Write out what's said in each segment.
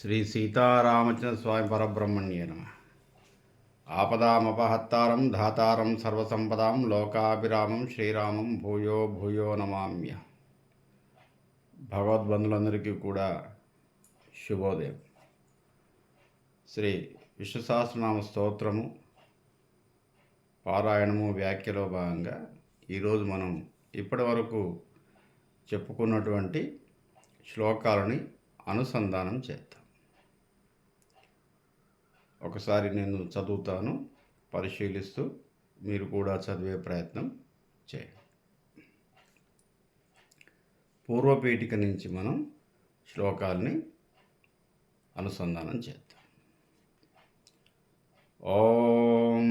శ్రీ సీతారామచంద్ర స్వామి పరబ్రహ్మణ్యే నమః. ఆపదామపహత్తారం ధాతారం సర్వసంపదాం లోకాభిరామం శ్రీరామం భూయో భూయో నమామ్య. భగవద్బంధులందరికీ కూడా శుభోదయం. శ్రీ విష్ణు సహస్రనామ స్తోత్రము పారాయణము వ్యాఖ్యలో భాగంగా ఈరోజు మనం ఇప్పటి వరకు చెప్పుకున్నటువంటి శ్లోకాలని అనుసంధానం చేద్దాం. ఒకసారి నేను చదువుతాను, పరిశీలిస్తూ మీరు కూడా చదివే ప్రయత్నం చేయండి. పూర్వపీఠిక నుంచి మనం శ్లోకాలని అనుసంధానం చేద్దాం. ఓం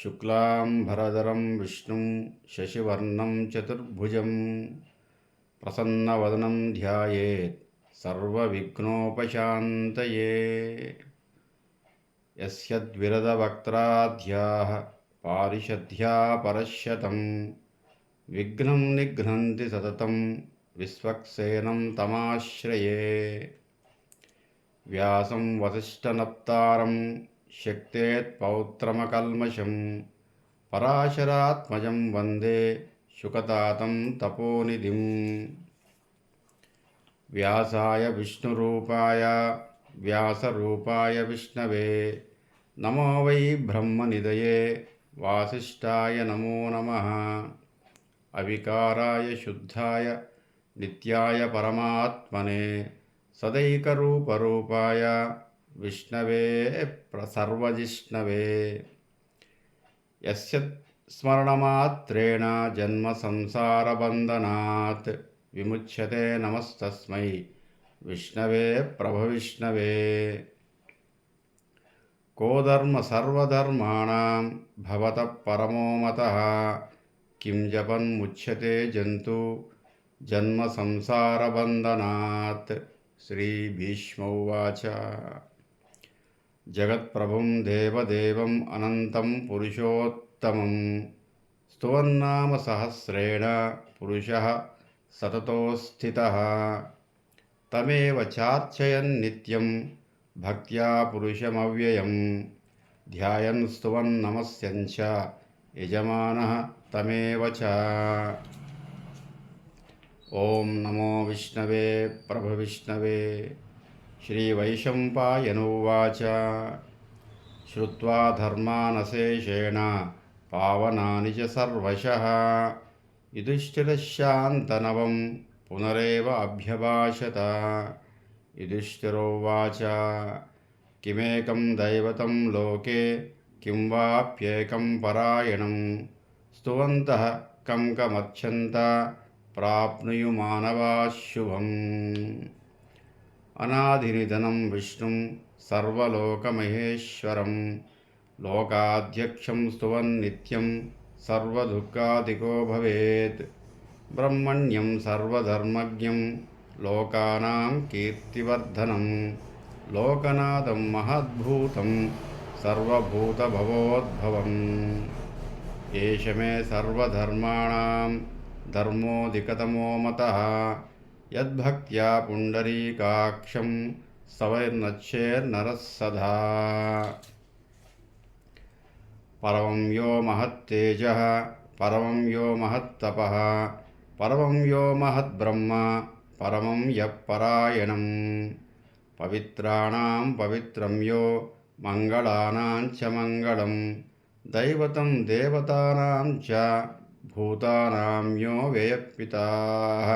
శుక్లాంబరధరం విష్ణుం శశివర్ణం చతుర్భుజం ప్రసన్నవదనం ధ్యాయేత్ సర్వవిఘ్నోపశాంతయే. యస్యద్విరదవక్త్రాధ్యాః పారిషద్ధ్యా పరశ్యతం విఘ్నం నిఘ్నంతి సతతం విశ్వక్సేనం తమాశ్రయే. వ్యాసం వసిష్ఠనప్తారం శక్తేత్పౌత్రమకల్మషం పరాశరాత్మజం వందే శుకతాతం తపోనిధిం. వ్యాసాయ విష్ణురూపాయ వ్యాసరూపాయ విష్ణవే నమో వై బ్రహ్మనిధయే వాసిష్ఠాయ నమో నమః. అవికారాయ శుద్ధాయ నిత్యాయ పరమాత్మనే సదైకరూపరూపాయ విష్ణవే సర్వజిష్ణవే. యస్య స్మరణమాత్రేణ జన్మ సంసారబంధనాత్ విముచ్యతే. నమస్తస్మై విష్ణవే ప్రభవిష్ణవే. కో ధర్మ సర్వధర్మాణాం భవతః పరమో మతః కిం జపన్ముచ్యతే జంతు జన్మ సంసారబంధనాత్. శ్రీ భీష్మౌవాచ. జగత్ప్రభుం దేవదేవం అనంతం పురుషోత్తమం స్తువన్నామ సహస్రేణ పురుషః సతతో స్థితః. తమేవ చార్చయన్ నిత్యం భక్త్యా పురుషమవ్యయం ధ్యాయన్ స్తువన్ నమస్యంచ యజమానః తమేవ చ. ఓం నమో విష్ణవే ప్రభవిష్ణవే. శ్రీవైశంపాయనోవాచ. శ్రుత్వా ధర్మానశేషేణ పావనాని చ సర్వశః యుధిష్ఠిరశాంతనవం పునరేవ అభ్యభాషత. యుధిష్ఠిరోవాచ. కిమేకం దైవతం లోకే కిం వాప్యేకం పరాయణం స్తువంతః కం కమర్చంత ప్రాప్నుయుమానవాః శుభం. అనాదినిధనం విష్ణుం సర్వలోకమహేశ్వరం లోకాధ్యక్షం స్తువన్నిత్యం సర్వదుఃఖాదికో భవేత్. బ్రహ్మణ్యం సర్వధర్మజ్ఞం లోకానాం కీర్తివర్ధనం లోకనాథం మహద్భూతం సర్వభూతభవోద్భవం. ఏష మే సర్వధర్మాణాం ధర్మోధికతమో మతః యద్భక్త్యా పుండరీకాక్షం సవైర్నచ్చేర్నరः సదా. పరమం యో మహత్తేజః పరమం యో మహత్తపః పరమం యో మహద్బ్రహ్మ పరమం యః పరాయణం. పవిత్రాణాం పవిత్రం యో మంగళానాం చ మంగళం దైవతం దేవతానాం చ భూతానాం యో వ్యయఃపితాః.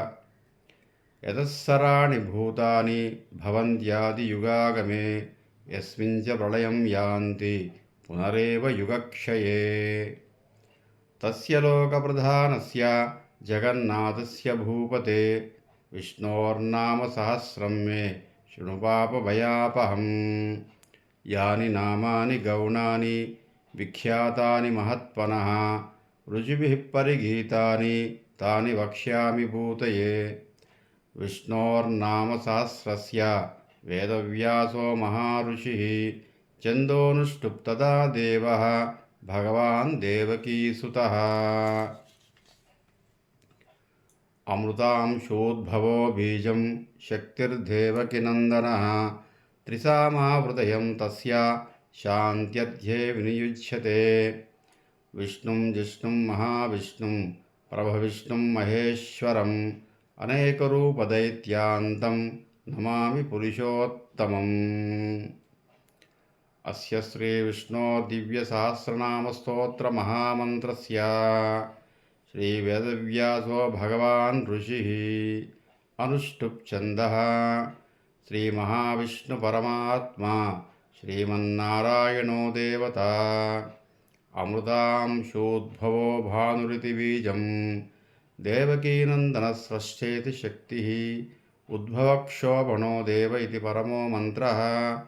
యతస్సరాణి భూతాని భవంత్యాదియుగాగమే యస్మిన్ చ ప్రళయం యాంతి పునరేవ యుగక్షయే. తస్య లోకప్రధానస్య జగన్నాథస్య భూపతే విష్ణోర్నామ సహస్రం మే శృణు పాపభయాపహం. యాని నామాని గౌణాని విఖ్యాతాని మహత్వనః రుచిభిః పరిగీతాని తాని వక్ష్యామి భూతయే. విష్ణోర్నామ సహస్రస్య వేదవ్యాసో మహారుషిః ఛందోనుష్టుప్తదా దేవः భగవాన్ దేవకీసుతః. అమృతాంశోద్భవో బీజం శక్తిర్దేవకినందనః త్రిసామావృతయం తస్య శాంత్యర్థే వినియుజ్యతే. విష్ణుం జిష్ణుం మహావిష్ణుం ప్రభవిష్ణుం మహేశ్వరం అనేకరూపదైత్యాంతం నమామి పురుషోత్తమం. అస్య శ్రీ విష్ణోర్దివ్యసహస్రనామస్తోత్రమహామంత్రస్య శ్రీవేదవ్యాసో భగవాన్ ఋషిః అనుష్టుప్ ఛందః శ్రీమహావిష్ణుపరమాత్మా శ్రీమన్నారాయణో దేవత. అమృతాంశోద్భవో భానురితి బీజం దేవకీనందనస్రశ్చేతి శక్తిః ఉద్భవక్షోభణో దేవ ఇతి పరమో మంత్రః.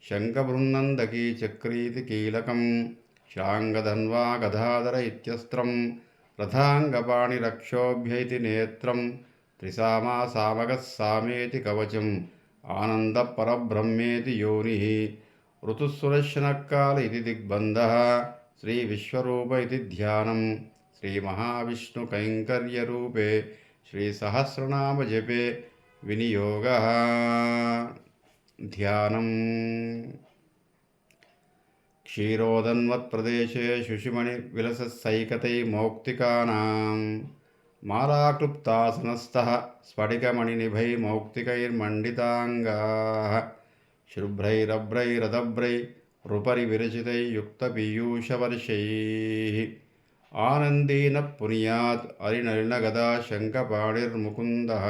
శంఖబృన్నందకీ చక్రీతి కీలకం శాంగధన్వా గదాధర ఇత్యస్త్రం రథాంగపాణిరక్షోభ్య ఇతి నేత్రం త్రిసామా సామగः సామేతి కవచం ఆనందపరబ్రహ్మేతి యోనిః. ఋతుస్సురశనకాల ఇది దిగ్బంధః శ్రీవిశ్వరూప ఇది ధ్యానం. శ్రీమహావిష్ణుకైంకర్యరూపే శ్రీసహస్రనామజపే వినియోగः. ధ్యానం. క్షీరోదన్వత్ప్రదేశే శుశిమణివిలసత్సైకతై మౌక్తికానాం మాలాక్లుప్తాసనస్థః స్ఫటికమణినిభై మౌక్తికైర్మండితాంగాః శుభ్రైరభ్రైరదభ్రైరుపరి విరచితై యుక్తపీయూషవర్షైః. ఆనందేన పునీయాత్ అరినలినగదా శంఖపాణిర్ముకుందః.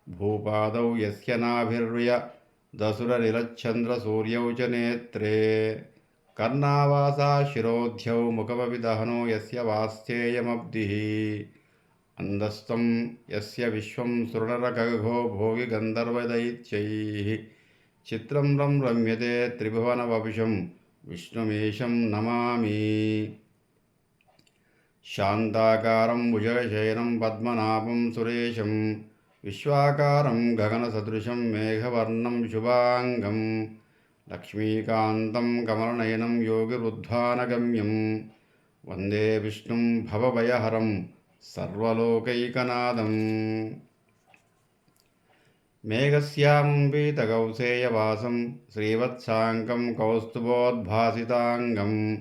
భూపాదౌ యస్య నాభిర్య దసురనిలచ్ఛంద్రసూర్యౌ చ నేత్రే కర్ణావాసా శిరోధ్యౌ ముఖపవిదహనో యస్య వాస్తేయమబ్ధిః. అందస్తం యస్య విశ్వం సురనరఖగో భోగి గంధర్వదైత్యైః. చిత్రం రమ్యతే త్రిభువనవపుషం విష్ణుమీశం నమామి. శాంతాకారం భుజగశయనం పద్మనాభం సురేశం విశ్వాకారం గగనసదృశం మేఘవర్ణం శుభాంగం లక్ష్మీకాంతం కమలనయనం యోగిరుద్ధ్వానగమ్యం వందే విష్ణుం భవభయహరం సర్వలోకైకనాథం. మేఘశ్యామం పీతకౌసేయవాసం శ్రీవత్సాంకం కౌస్తుభోద్భాసితాంగం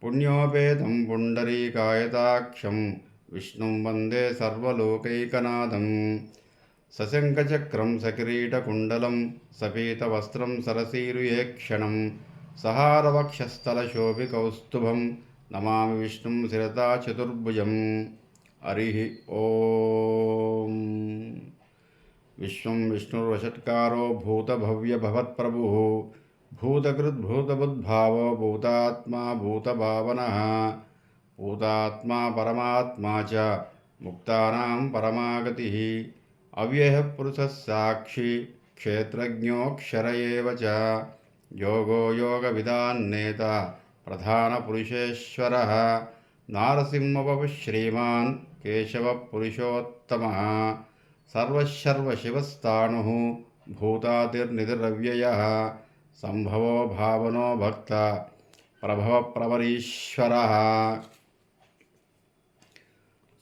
పుణ్యోపేతం పుండరీకాయతాక్షం విష్ణుం వందే సర్వలోకైకనాథం. సశంఖచక్రం సకిరీటకుండలం సపీతవస్త్రం సరసీరుయేక్షణం సహారవక్షస్థలశోభికౌస్తుభం నమామి విష్ణుం శిరతా చతుర్భుజం. హరి ఓం. విశ్వం విష్ణుర్వషట్కారో భూతభవ్యభవత్ప్రభుః భూతకృద్భూతబుద్భావో భూతాత్మా భూతభావనః. భూతాత్మా పరమాత్మా చ ముక్తానాం పరమాగతిః. అవ్యయః పురుషः సాక్షి క్షేత్రజ్ఞోऽక్షర ఏవ చ. యోగో యోగవిదాన్నేత ప్రధానపురుషేశ్వరः. నారసింహవపుః శ్రీమాన్ కేశవः పురుషోత్తమः. సర్వశర్వశివస్థాణుః భూతాదిర్నిధిరవ్యయः. సంభవో భావనో భక్త ప్రభవప్రవరీశ్వరः.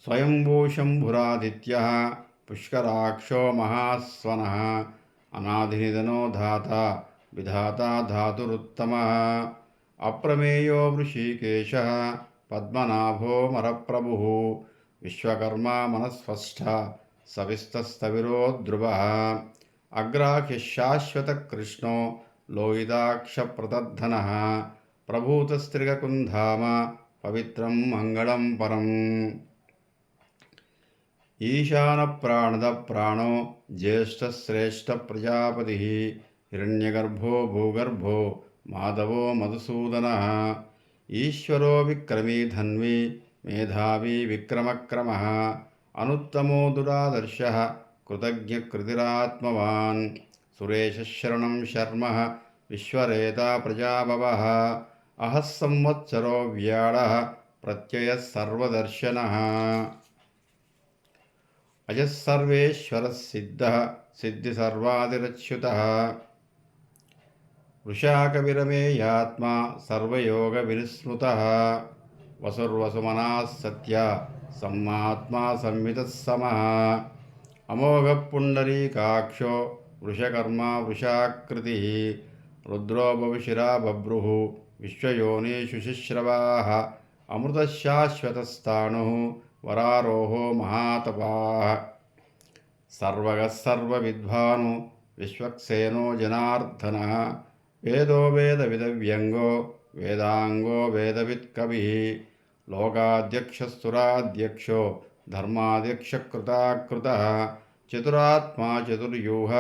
స్వయంభూ శంభురాదిత్యః పుష్కరాక్షో మహాస్వనః. అనాదినిధనో ధాత విధాతా ధాతురుత్తమः. అప్రమేయో వృషీకేశः పద్మనాభో మరప్రభుః. విశ్వకర్మా మనస్వష్ట సవిస్తస్థవిరో ధ్రువः. అగ్రాహ్య శాశ్వతకృష్ణో లోహితాక్షప్రదర్ధనः. ప్రభూతస్త్రిగకుంధామ పవిత్రం మంగళం పరం. ఈశానప్రాణదప్రాణో జ్యేష్ఠశ్రేష్ఠప్రజాపతిः. హిరణ్యగర్భో భూగర్భో మాధవో మధుసూదనः. ఈశ్వరో విక్రమీ ధన్వీ మేధావీ విక్రమక్రమः. అనుత్తమో దురాదర్శः కృతజ్ఞకృతిరాత్మవాన్. సురేశశరణం శర్మః విశ్వరేతా ప్రజాభవः. అహः సంవత్సరో వ్యాళः ప్రత్యయः సర్వదర్శనः. అజः సర్వేశ్వరः సిద్ధः సిద్ధిసర్వాదిరచ్యుతः. వృషాకవిరమేయాత్మా సర్వయోగవినిస్మృతः. వసుర్వసుమనా సత్య సమ్మాత్మా సంవితః సమః అమోఘ పుండరీకాక్షో వృషకర్మా వృషాకృతి రుద్రో భవిషిరా బభ్రుః విశ్వయోనీషు శుశ్రవాః అమృతశాశ్వతస్థాణుః వరారోహో మహాతపాః సర్వగః సర్వవిద్వాను విశ్వక్సేనో జనార్దనః వేదో వేదవిదవ్యంగో వేదాంగో వేదవిత్కవిః లోకాధ్యక్షస్తురాధ్యక్షో ధర్మాధ్యక్షకృతాకృతః చతురాత్మా చతుర్యూహ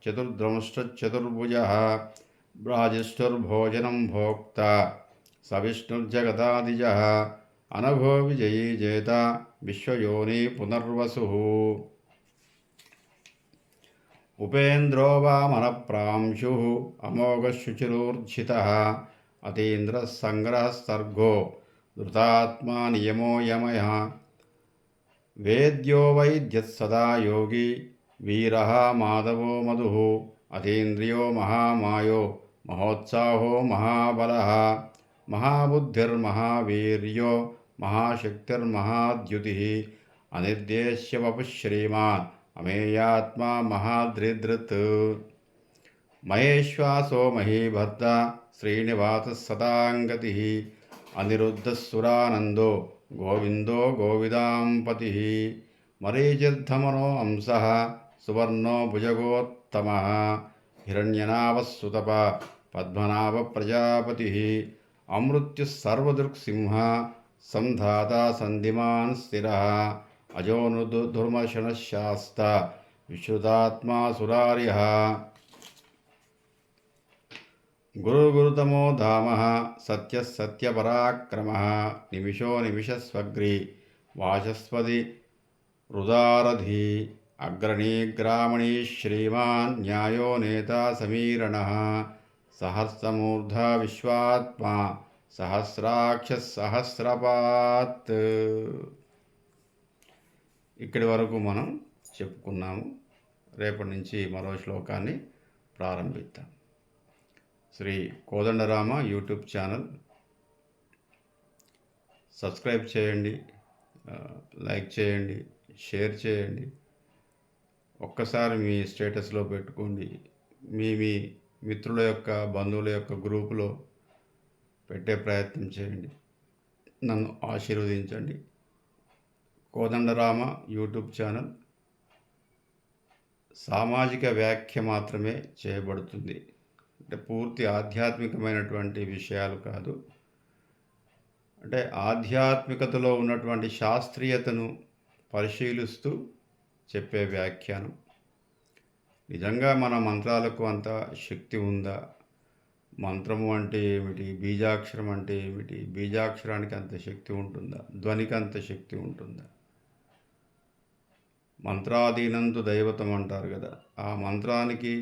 చతుర్ద్రంష్టచతుర్భుజः బ్రాజిష్ఠుర్భోజనం భోక్త సవిష్ణుర్జగదాదిజः అనఘో విజయీ జేత విశ్వయోని పునర్వసుః ఉపేంద్రో వామనప్రాంశుః అమోఘశుచిరూర్జితः అతీంద్రసంగ్రహస్తర్గో ధృతాత్మా నియమో యమయः వేద్యో వైద్యస్సదా యోగి వీరः మాధవో మధుః అతీంద్రియో మహామాయో మహోత్సాహో మహాబలः మహాబుద్ధిర్మహావీర్యో మహాశక్తిర్మహాద్యుతిः అనిర్దేశ్య వపుః శ్రీమాన్ అమేయాత్మా మహాద్రిధృత్ మహేశ్వాసో మహీభర్త శ్రీనివాసः సదాంగతిः అనిరుద్ధసురానందో గోవిందో గోవిదాంపతిः మరీచిర్ధమనో అంశः సువర్ణో భుజగోత్తమः హిరణ్యనాభసుతప పద్మనాభ ప్రజాపతిः అమృత్యుః సర్వదృక్సింహ సంధాతా సంధిమాన్ స్థిరः అజోనుదుర్మర్శనశాస్త విశ్రుతాత్మా సురార్యః గురుగురుతమో ధామః సత్యః సత్యపరాక్రమः నిమిషో నిమిషస్వగ్రి వాచస్పతి రుదారధి అగ్రణీ గ్రామణీ శ్రీమాన్ న్యాయో నేతా సమీరణः సహస్రమూర్ధ విశ్వాత్మా సహస్రాక్ష సహస్రపాత్. ఇక్కడి వరకు మనం చెప్పుకున్నాము. రేపటి నుంచి మరో శ్లోకాన్ని ప్రారంభిద్దాం. Shri Kodandarama YouTube channel subscribe చేయండి, లైక్ చేయండి, షేర్ చేయండి. ఒక్కసారి మీ స్టేటస్లో పెట్టుకోండి. మీ మిత్రుల యొక్క బంధువుల యొక్క గ్రూపులో పెట్టే ప్రయత్నం చేయండి. నన్ను ఆశీర్వదించండి. కోదండరామ యూట్యూబ్ ఛానల్ సామాజిక వ్యాఖ్య మాత్రమే చేయబడుతుంది. అంటే పూర్తి ఆధ్యాత్మికమైనటువంటి విషయాలు కాదు. అంటే ఆధ్యాత్మికతలో ఉన్నటువంటి శాస్త్రీయతను పరిశీలిస్తూ చెప్పే వ్యాఖ్యానం. నిజంగా మన మంత్రాలకు అంత శక్తి ఉందా? మంత్రము అంటే ఏమిటి? బీజాక్షరం అంటే ఏమిటి? బీజాక్షరానికి అంత శక్తి ఉంటుందా? ధ్వనికి అంత శక్తి ఉంటుందా? మంత్రాధీనంతు దైవతం అంటారు కదా. ఆ మంత్రానికి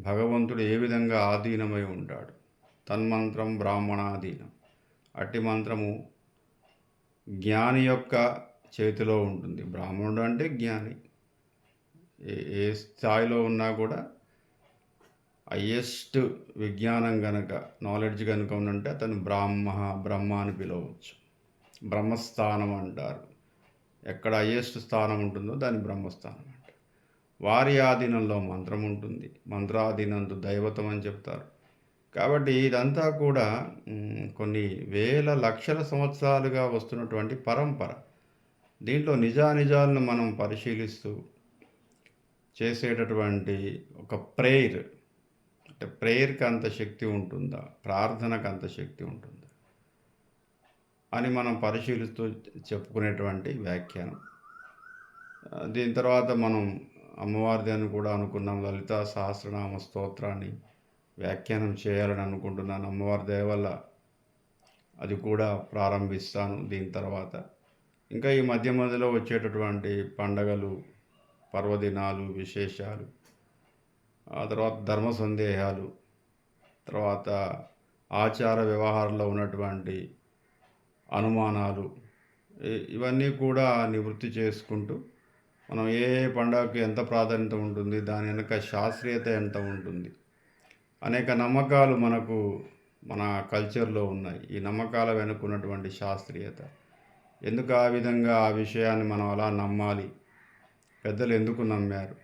భగవంతుడు ఏ విధంగా ఆధీనమై ఉంటాడు? తన్మంత్రం బ్రాహ్మణాధీనం. అట్టి మంత్రము జ్ఞాని యొక్క చేతిలో ఉంటుంది. బ్రాహ్మణుడు అంటే జ్ఞాని. ఏ స్థాయిలో ఉన్నా కూడా హయ్యెస్ట్ విజ్ఞానం కనుక, నాలెడ్జ్ కనుక ఉందంటే అతను బ్రహ్మ అని పిలవచ్చు. బ్రహ్మస్థానం అంటారు. ఎక్కడ హయ్యెస్ట్ స్థానం ఉంటుందో దాన్ని బ్రహ్మస్థానం అంటారు. వారి ఆధీనంలో మంత్రం ఉంటుంది. మంత్రాధీనంతో దైవతం అని చెప్తారు. కాబట్టి ఇదంతా కూడా కొన్ని వేల లక్షల సంవత్సరాలుగా వస్తున్నటువంటి పరంపర. దీంట్లో నిజానిజాలను మనం పరిశీలిస్తూ చేసేటటువంటి ఒక ప్రేయర్, అంటే ప్రేయర్కి అంత శక్తి ఉంటుందా, ప్రార్థనకు అంత శక్తి ఉంటుందా అని మనం పరిశీలిస్తూ చెప్పుకునేటువంటి వ్యాఖ్యానం. దీని తర్వాత మనం అమ్మవారిది అని కూడా అనుకున్నాం. లలితా సహస్రనామ స్తోత్రాన్ని వ్యాఖ్యానం చేయాలని అనుకుంటున్నాను. అమ్మవారి దయ వల్ల అది కూడా ప్రారంభిస్తాను. దీని తర్వాత ఇంకా ఈ మధ్యలో వచ్చేటటువంటి పండగలు, పర్వదినాలు, విశేషాలు, ఆ తర్వాత ధర్మ సందేహాలు, తర్వాత ఆచార వ్యవహారంలో ఉన్నటువంటి అనుమానాలు, ఇవన్నీ కూడా నివృత్తి చేసుకుంటూ మనం ఏ పండుగకి ఎంత ప్రాధాన్యత ఉంటుంది, దాని వెనుక శాస్త్రీయత ఎంత ఉంటుంది, అనేక నమ్మకాలు మనకు మన కల్చర్‌లో ఉన్నాయి. ఈ నమ్మకాల వెనుకున్నటువంటి శాస్త్రీయత. ఎందుకు ఆ విధంగా ఆ విషయాన్ని మనం అలా నమ్మాలి? పెద్దలు ఎందుకు నమ్మారు?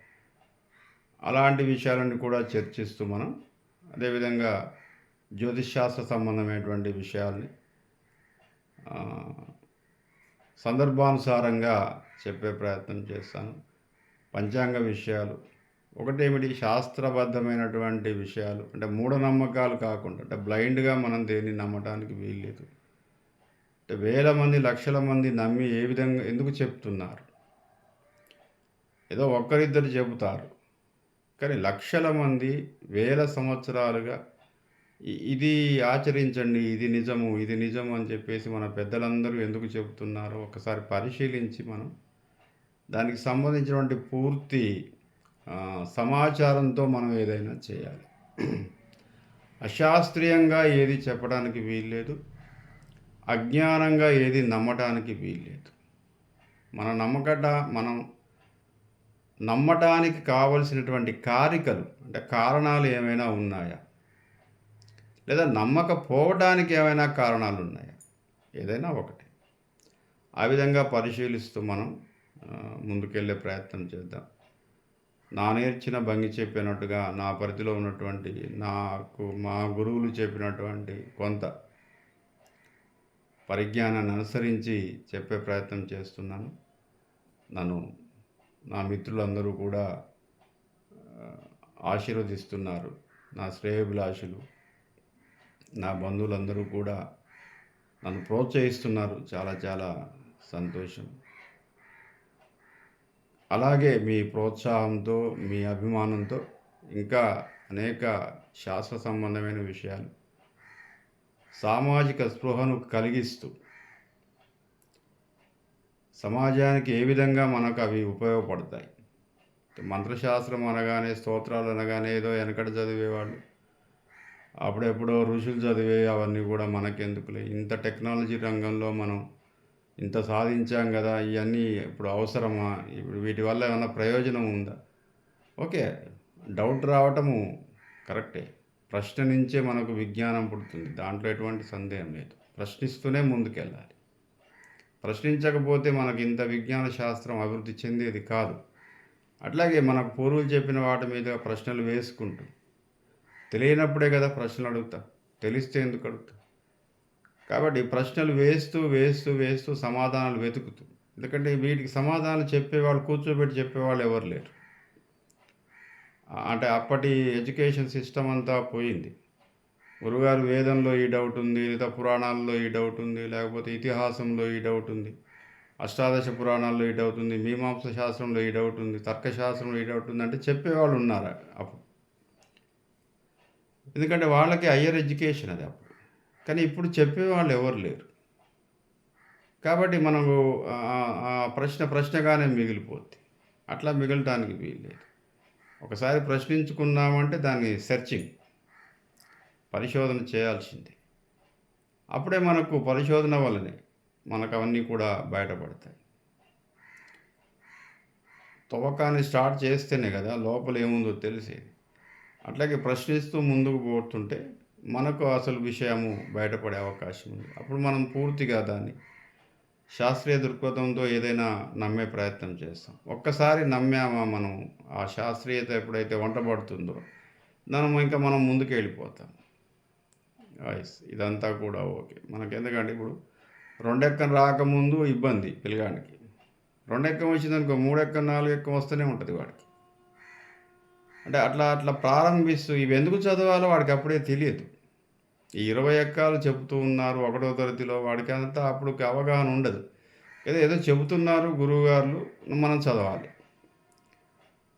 అలాంటి విషయాలను కూడా చర్చిస్తూ మనం అదేవిధంగా జ్యోతిష్ శాస్త్ర సంబంధమైనటువంటి విషయాల్ని ఆహ్, సందర్భానుసారంగా చెప్పే ప్రయత్నం చేస్తాను. పంచాంగ విషయాలు ఒకటేమిటి శాస్త్రబద్ధమైనటువంటి విషయాలు అంటే మూఢనమ్మకాలు కాకుండా అంటే బ్లైండ్‌గా మనం దేన్ని నమ్మటానికి వీల్లేదు. అంటే వేల మంది, లక్షల మంది నమ్మి ఏ విధంగా ఎందుకు చెప్తున్నారు? ఏదో ఒక్కరిద్దరు చెబుతారు. కానీ లక్షల మంది వేల సంవత్సరాలుగా ఇది ఆచరించండి, ఇది నిజము, ఇది నిజము అని చెప్పేసి మన పెద్దలందరూ ఎందుకు చెబుతున్నారో ఒకసారి పరిశీలించి మనం దానికి సంబంధించినటువంటి పూర్తి సమాచారంతో మనం ఏదైనా చేయాలి. అశాస్త్రీయంగా ఏది చెప్పడానికి వీల్లేదు. అజ్ఞానంగా ఏది నమ్మటానికి వీల్లేదు. మనం నమ్మటానికి కావలసినటువంటి కారికలు అంటే కారణాలు ఏమైనా ఉన్నాయా? లేదా నమ్మకపోవడానికి ఏమైనా కారణాలు ఉన్నాయా? ఏదైనా ఒకటి. ఆ విధంగా పరిశీలిస్తూ మనం ముందుకెళ్ళే ప్రయత్నం చేద్దాం. నా నేర్చిన భంగి చెప్పినట్టుగా నా పరిధిలో ఉన్నటువంటి నాకు మా గురువులు చెప్పినటువంటి కొంత పరిజ్ఞానాన్ని అనుసరించి చెప్పే ప్రయత్నం చేస్తున్నాను. నన్ను నా మిత్రులందరూ కూడా ఆశీర్వదిస్తున్నారు. నా శ్రేయోభిలాషులు, నా బంధువులందరూ కూడా నన్ను ప్రోత్సహిస్తున్నారు. చాలా చాలా సంతోషం. అలాగే మీ ప్రోత్సాహంతో, మీ అభిమానంతో ఇంకా అనేక శాస్త్ర సంబంధమైన విషయాలు సామాజిక స్పృహను కలిగిస్తూ సమాజానికి ఏ విధంగా మనకు అవి ఉపయోగపడతాయి. మంత్రశాస్త్రం అనగానే, స్తోత్రాలు అనగానే ఏదో వెనకట చదివేవాళ్ళు. అప్పుడెప్పుడో ఋషులు చదివే అవన్నీ కూడా మనకెందుకులే. ఇంత టెక్నాలజీ రంగంలో మనం ఇంత సాధించాం కదా, ఇవన్నీ ఇప్పుడు అవసరమా? ఇప్పుడు వీటి వల్ల ఏమైనా ప్రయోజనం ఉందా? ఓకే, డౌట్ రావటము కరెక్టే. ప్రశ్న నుంచే మనకు విజ్ఞానం పుడుతుంది. దాంట్లో ఎటువంటి సందేహం లేదు. ప్రశ్నిస్తూనే ముందుకెళ్ళాలి. ప్రశ్నించకపోతే మనకి ఇంత విజ్ఞాన శాస్త్రం అభివృద్ధి చెందేది కాదు. అట్లాగే మనకు పూర్వులు చెప్పిన వాటి మీద ప్రశ్నలు వేసుకుంటూ తెలియనప్పుడే కదా ప్రశ్నలు అడుగుతా. తెలిస్తే ఎందుకు అడుగుతా? కాబట్టి ప్రశ్నలు వేస్తూ వేస్తూ వేస్తూ సమాధానాలు వెతుకుతూ, ఎందుకంటే వీటికి సమాధానాలు చెప్పేవాళ్ళు కూర్చోబెట్టి చెప్పేవాళ్ళు ఎవరు లేరు. అంటే అప్పటి ఎడ్యుకేషన్ సిస్టమ్ అంతా పోయింది. గురుగారు వేదంలో ఈ డౌట్ ఉంది, లేదా పురాణాల్లో ఈ డౌట్ ఉంది, లేకపోతే ఇతిహాసంలో ఈ డౌట్ ఉంది, అష్టాదశ పురాణాల్లో ఈ డౌట్ ఉంది, మీమాంస శాస్త్రంలో ఈ డౌట్ ఉంది, తర్కశాస్త్రంలో ఈ డౌట్ ఉంది అంటే చెప్పేవాళ్ళు ఉన్నారు అప్పుడు. ఎందుకంటే వాళ్ళకి హయ్యర్ ఎడ్యుకేషన్ అది అప్పుడు. కానీ ఇప్పుడు చెప్పేవాళ్ళు ఎవరు లేరు. కాబట్టి మనకు ప్రశ్నగానే మిగిలిపోద్ది. అట్లా మిగలటానికి వీల్లేదు. ఒకసారి ప్రశ్నించుకున్నామంటే దాన్ని సెర్చింగ్ పరిశోధన చేయాల్సిందే. అప్పుడే మనకు పరిశోధన వల్లనే మనకు అవన్నీ కూడా బయటపడతాయి. తవ్వకాన్ని స్టార్ట్ చేస్తేనే కదా లోపల ఏముందో తెలిసేది. అట్లాగే ప్రశ్నిస్తూ ముందుకు పోతుంటే మనకు అసలు విషయము బయటపడే అవకాశం ఉంది. అప్పుడు మనం పూర్తిగా దాన్ని శాస్త్రీయ దృక్పథంతో ఏదైనా నమ్మే ప్రయత్నం చేస్తాం. ఒక్కసారి నమ్మామా మనం ఆ శాస్త్రీయత ఎప్పుడైతే వంటబడుతుందో మనం ముందుకు వెళ్ళిపోతాం. ఇదంతా కూడా ఓకే. మనకెందుకంటే ఇప్పుడు రెండెక్కం రాకముందు ఇబ్బంది పిల్లగానికి. రెండెక్కం వచ్చిందనుకో 3 ఎక్కం 4 ఎక్కం వస్తూనే ఉంటుంది వాడికి. అంటే అట్లా అట్లా ప్రారంభిస్తూ ఇవి ఎందుకు చదవాలో వాడికి అప్పుడే తెలియదు. ఈ 20 ఎక్కాలు చెబుతూ ఉన్నారు 1వ తరగతిలో, వాడికి అంతా అప్పుడు అవగాహన ఉండదు. ఏదో చెబుతున్నారు గురువుగారులు, మనం చదవాలి.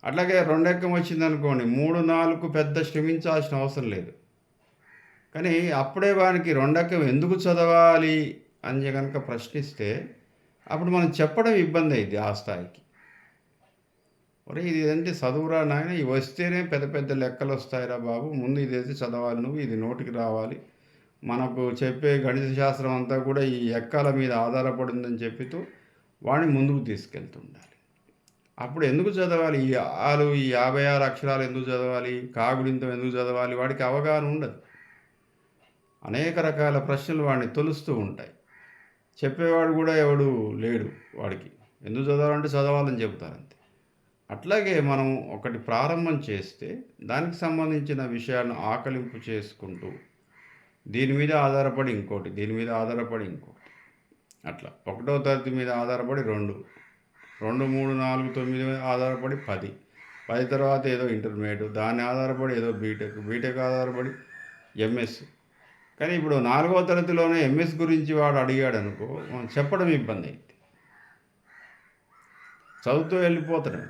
అట్లాగే 2 ఎక్కం వచ్చిందనుకోండి 3, 4 పెద్ద శ్రమించాల్సిన అవసరం లేదు. కానీ అప్పుడే వానికి 2 ఎక్కం ఎందుకు చదవాలి అని కనుక ప్రశ్నిస్తే అప్పుడు మనం చెప్పడం ఇబ్బంది అయింది ఆ స్థాయికి. ఒరే ఇది ఏంటి చదువురా నాయన, ఇవి వస్తేనే పెద్ద పెద్ద లెక్కలు వస్తాయిరా బాబు, ముందు ఇదైతే చదవాలి నువ్వు, ఇది నోటికి రావాలి. మనకు చెప్పే గణిత శాస్త్రం అంతా కూడా ఈ ఎక్కాల మీద ఆధారపడిందని చెప్తూ వాడిని ముందుకు తీసుకెళ్తుండాలి. అప్పుడు ఎందుకు చదవాలి ఈ ఆలు, ఈ 56 అక్షరాలు ఎందుకు చదవాలి, కాగుడింతం ఎందుకు చదవాలి, వాడికి అవగాహన ఉండదు. అనేక రకాల ప్రశ్నలు వాడిని తొలుస్తూ ఉంటాయి. చెప్పేవాడు కూడా ఎవడు లేడు వాడికి. ఎందుకు చదవాలంటే చదవాలని చెబుతారంతే. అట్లాగే మనం ఒకటి ప్రారంభం చేస్తే దానికి సంబంధించిన విషయాలను ఆకలింపు చేసుకుంటూ దీని మీద ఆధారపడి ఇంకోటి, దీని మీద ఆధారపడి ఇంకోటి, అట్లా ఒకటో తరగతి మీద ఆధారపడి 2, 2, 3, 4, 9 మీద ఆధారపడి 10, 10 తర్వాత ఏదో ఇంటర్మీడియట్, దాన్ని ఆధారపడి ఏదో బీటెక్, బీటెక్ ఆధారపడి ఎంఎస్. కానీ ఇప్పుడు 4వ తరగతిలోనే ఎంఎస్ గురించి వాడు అడిగాడు అనుకో, మనం చెప్పడం ఇబ్బంది అయింది. చదువుతూ వెళ్ళిపోతాడు.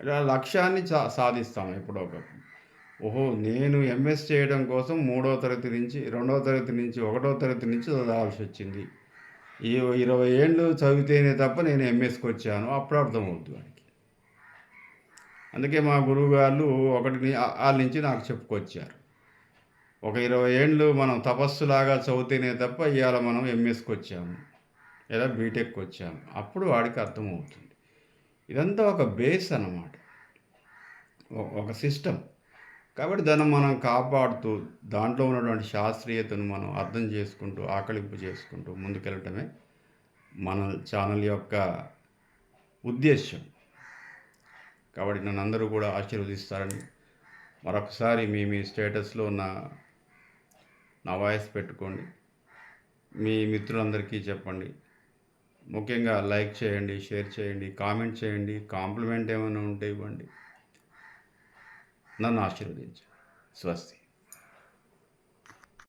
ఇలా లక్ష్యాన్ని సాధిస్తాం ఎప్పుడో ఒకప్పుడు. ఓహో, నేను ఎంఎస్ చేయడం కోసం 3వ తరగతి నుంచి, 2వ తరగతి నుంచి, 1వ తరగతి నుంచి చదవాల్సి వచ్చింది. ఈ 20 ఏళ్ళు చదివితేనే తప్ప నేను ఎంఎస్కి వచ్చాను. అప్పుడు అర్థమవుద్ది వాడికి. అందుకే మా గురువుగారు వాళ్ళ నుంచి నాకు చెప్పుకొచ్చారు. ఒక 20 ఏళ్ళు మనం తపస్సులాగా చదివితేనే తప్ప ఇవాళ మనం ఎంఎస్కి వచ్చాము లేదా బీటెక్కి వచ్చాము. అప్పుడు వాడికి అర్థమవుతుంది. ఇదంతా ఒక బేస్ అన్నమాట, ఒక సిస్టమ్. కాబట్టి దాన్ని మనం కాపాడుతూ దాంట్లో ఉన్నటువంటి శాస్త్రీయతను మనం అర్థం చేసుకుంటూ ఆకలింపు చేసుకుంటూ ముందుకెళ్ళటమే మన ఛానల్ యొక్క ఉద్దేశ్యం. కాబట్టి నన్ను అందరూ కూడా ఆశీర్వదిస్తారని మరొకసారి మీ స్టేటస్లో నా వాయిస్ పెట్టుకోండి. మీ మిత్రులందరికీ చెప్పండి. ముఖ్యంగా లైక్ చేయండి, షేర్ చేయండి, కామెంట్ చేయండి, కాంప్లిమెంట్ ఏమైనా ఉంటే ఇవ్వండి. నన్ను ఆశీర్వదించండి. స్వస్తి.